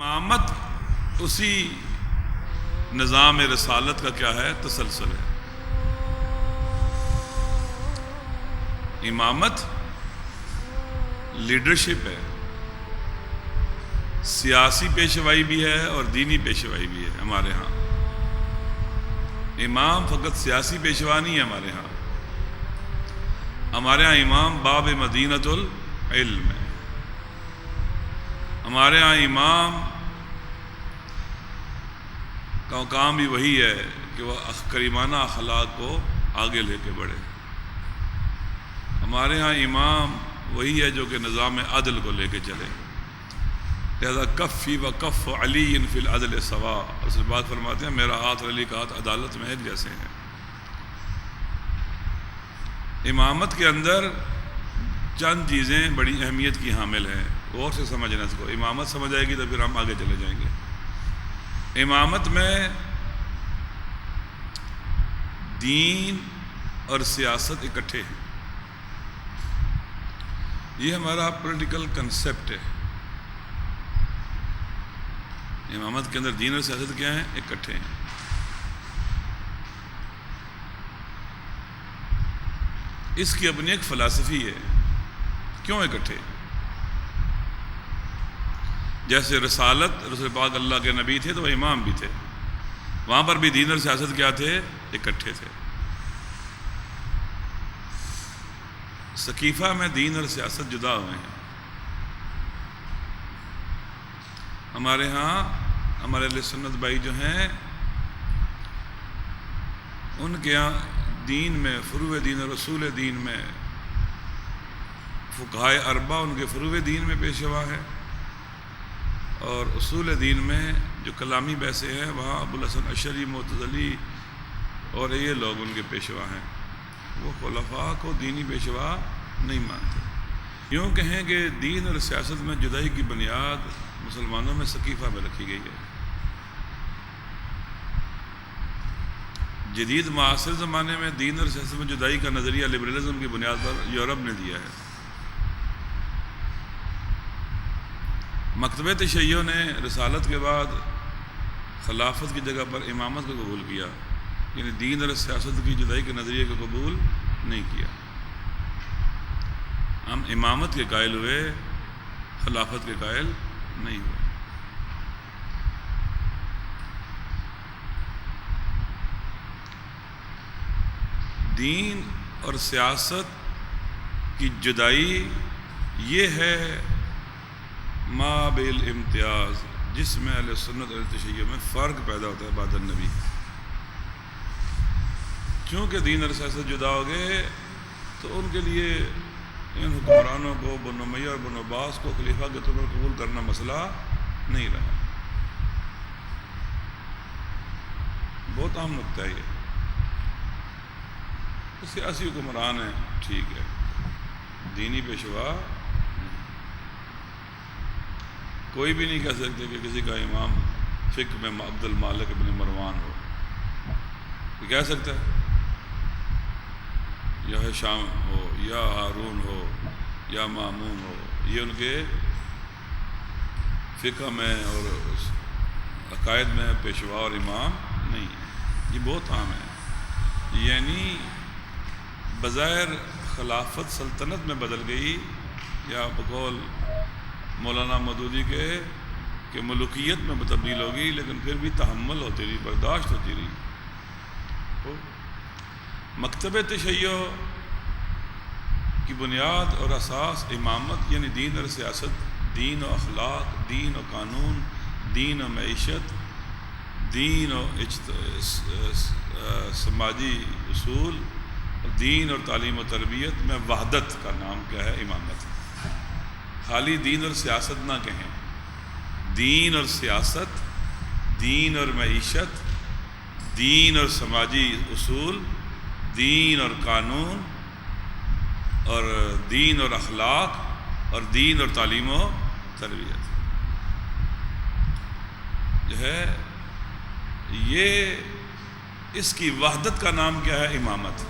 امامت اسی نظام رسالت کا کیا ہے؟ تسلسل ہے. امامت لیڈرشپ ہے، سیاسی پیشوائی بھی ہے اور دینی پیشوائی بھی ہے. ہمارے ہاں امام فقط سیاسی پیشوا نہیں ہے. ہمارے ہاں امام باب مدینۃ العلم ہے. ہمارے ہاں امام کا کام بھی وہی ہے کہ وہ کریمانہ اخلاق کو آگے لے کے بڑھے. ہمارے ہاں امام وہی ہے جو کہ نظام عدل کو لے کے چلے. لہذا کفی و کف علی فی العدل سوا، اس بات فرماتے ہیں میرا ہاتھ اور علی کا ہاتھ عدالت میں ایک جیسے ہیں. امامت کے اندر چند چیزیں بڑی اہمیت کی حامل ہیں، غور سے سمجھنا اس کو. امامت سمجھ آئے گی تو پھر ہم آگے چلے جائیں گے. امامت میں دین اور سیاست اکٹھے ہیں. یہ ہمارا پولیٹیکل کنسیپٹ ہے. امامت کے اندر دین اور سیاست کیا ہیں؟ اکٹھے ہیں. اس کی اپنی ایک فلسفی ہے. کیوں اکٹھے؟ جیسے رسالت، رسول پاک اللہ کے نبی تھے تو وہ امام بھی تھے، وہاں پر بھی دین اور سیاست کیا تھے؟ اکٹھے تھے. سقیفہ میں دین اور سیاست جدا ہوئے ہیں. ہمارے ہاں ہمارے اہل سنت بھائی جو ہیں ان کے ہاں دین میں فروع دین اور اصول دین میں فقہائے اربعہ ان کے فروع دین میں پیشوا ہے، اور اصول دین میں جو کلامی بحثیں ہیں وہاں ابوالحسن اشعری، معتزلی اور یہ لوگ ان کے پیشوا ہیں. وہ خلفاء کو دینی پیشوا نہیں مانتے. یوں کہیں کہ دین اور سیاست میں جدائی کی بنیاد مسلمانوں میں سقیفہ میں رکھی گئی ہے. جدید معاصر زمانے میں دین اور سیاست میں جدائی کا نظریہ لبرلزم کی بنیاد پر یورپ نے دیا ہے. مکتبہ تشیع نے رسالت کے بعد خلافت کی جگہ پر امامت کو قبول کیا، یعنی دین اور سیاست کی جدائی کے نظریے کو قبول نہیں کیا. ہم امامت کے قائل ہوئے، خلافت کے قائل نہیں ہوئے. دین اور سیاست کی جدائی یہ ہے ما بالامتیاز، جس میں اہل سنت اور تشیع میں فرق پیدا ہوتا ہے بعد النبی. چونکہ دین اور سیاست جدا ہو گئے تو ان کے لیے ان حکمرانوں کو بنو امیہ اور بنو عباس کو خلیفہ کے طور پر قبول کرنا مسئلہ نہیں رہا. بہت اہم نکتہ ہے یہ. سیاسی حکمران ہیں ٹھیک ہے، دینی پیشوا کوئی بھی نہیں کہہ سکتے کہ کسی کا امام فقہ میں عبد المالک ابن مروان ہو. یہ کہہ سکتا ہے؟ یا ہشام ہو یا ہارون ہو یا مامون ہو، یہ ان کے فقہ میں اور عقائد میں پیشوا اور امام نہیں ہے. یہ بہت عام ہے. یعنی بظاہر خلافت سلطنت میں بدل گئی، یا بقول مولانا مودودی کے کہ ملوکیت میں تبدیل ہو گئی، لیکن پھر بھی تحمل ہوتی رہی، برداشت ہوتی رہی. مکتبہ تشیع کی بنیاد اور اساس امامت، یعنی دین اور سیاست، دین و اخلاق، دین و قانون، دین و معیشت، دین و سماجی اصول، دین اور تعلیم و تربیت میں وحدت کا نام کیا ہے؟ امامت. خالی دین اور سیاست نہ کہیں، دین اور سیاست، دین اور معیشت، دین اور سماجی اصول، دین اور قانون، اور دین اور اخلاق، اور دین اور تعلیم و تربیت جو ہے، یہ اس کی وحدت کا نام کیا ہے؟ امامت.